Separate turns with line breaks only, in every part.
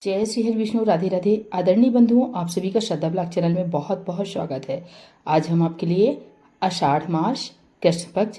जय श्री हरि विष्णु, राधे राधे। आदरणीय बंधुओं, आप सभी का श्रद्धा ब्लॉग चैनल में बहुत बहुत स्वागत है। आज हम आपके लिए आषाढ़ मास कृष्ण पक्ष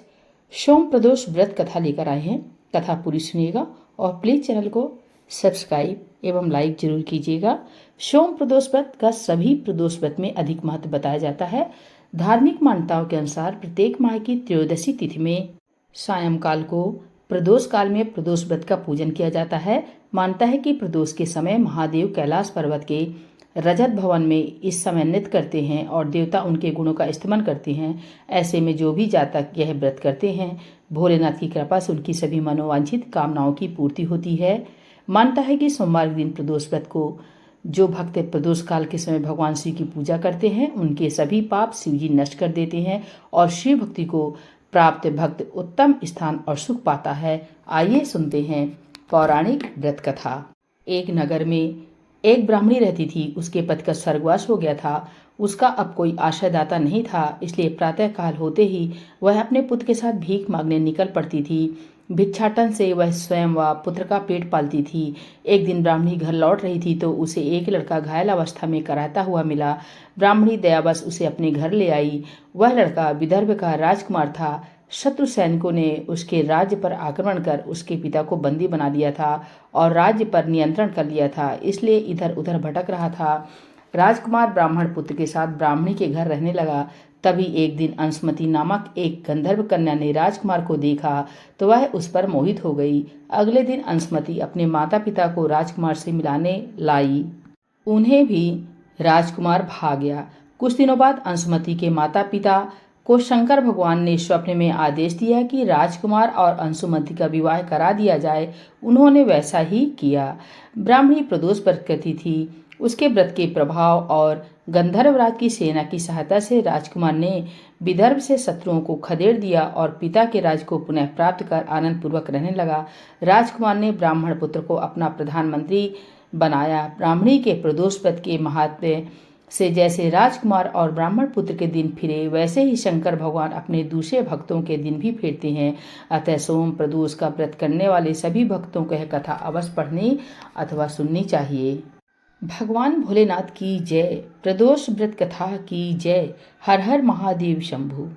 सोम प्रदोष व्रत कथा लेकर आए हैं। कथा पूरी सुनिएगा और प्लीज चैनल को सब्सक्राइब एवं लाइक जरूर कीजिएगा। सोम प्रदोष व्रत का सभी प्रदोष व्रत में अधिक महत्व बताया जाता है। धार्मिक मान्यताओं के अनुसार प्रत्येक माह की त्रयोदशी तिथि में सायंकाल को प्रदोष काल में प्रदोष व्रत का पूजन किया जाता है। मानता है कि प्रदोष के समय महादेव कैलाश पर्वत के रजत भवन में इस समय नृत्य करते हैं और देवता उनके गुणों का इस्तेमाल करते हैं। ऐसे में जो भी जातक यह व्रत करते हैं, भोलेनाथ की कृपा से उनकी सभी मनोवांछित कामनाओं की पूर्ति होती है। मानता है कि सोमवार के दिन प्रदोष व्रत को जो भक्त प्रदोष काल के समय भगवान शिव की पूजा करते हैं, उनके सभी पाप शिव जी नष्ट कर देते हैं और शिव भक्ति को प्राप्त भक्त उत्तम स्थान और सुख पाता है। आइए सुनते हैं पौराणिक व्रत कथा। एक नगर में एक ब्राह्मणी रहती थी। उसके पति का स्वर्गवास हो गया था। उसका अब कोई आश्रयदाता नहीं था, इसलिए प्रातः काल होते ही वह अपने पुत्र के साथ भीख मांगने निकल पड़ती थी। भिक्षाटन से वह स्वयं व पुत्र का पेट पालती थी। एक दिन ब्राह्मणी घर लौट रही थी तो उसे एक लड़का घायल अवस्था में कराहता हुआ मिला। ब्राह्मणी दयावश उसे अपने घर ले आई। वह लड़का विदर्भ का राजकुमार था। शत्रु सैनिकों ने उसके राज्य पर आक्रमण कर उसके पिता को बंदी बना लिया था और राज्य पर नियंत्रण कर लिया था, इसलिए इधर उधर भटक रहा था। राजकुमार ब्राह्मण पुत्र के साथ ब्राह्मणी के घर रहने लगा। तभी एक दिन अंशुमति नामक एक गंधर्व कन्या ने राजकुमार को देखा तो वह उस पर मोहित हो गई। अगले दिन अंशुमति अपने माता पिता को राजकुमार से मिलाने लाई। उन्हें भी राजकुमार भा गया। कुछ दिनों बाद अंशुमति के माता पिता को शंकर भगवान ने स्वप्न में आदेश दिया कि राजकुमार और अंशुमति का विवाह करा दिया जाए। उन्होंने वैसा ही किया। ब्राह्मणी प्रदोष व्रत करती थी। उसके व्रत के प्रभाव और गंधर्वराज की सेना की सहायता से राजकुमार ने विदर्भ से शत्रुओं को खदेड़ दिया और पिता के राज को पुनः प्राप्त कर आनंद पूर्वक रहने लगा। राजकुमार ने ब्राह्मण पुत्र को अपना प्रधानमंत्री बनाया। ब्राह्मणी के प्रदोष व्रत के महात्म्य से जैसे राजकुमार और ब्राह्मण पुत्र के दिन फिरे, वैसे ही शंकर भगवान अपने दूसरे भक्तों के दिन भी फेरते हैं। अतः सोम प्रदोष का व्रत करने वाले सभी भक्तों को यह कथा अवश्य पढ़नी अथवा सुननी चाहिए। भगवान भोलेनाथ की जय। प्रदोष व्रत कथा की जय। हर हर महादेव शंभु।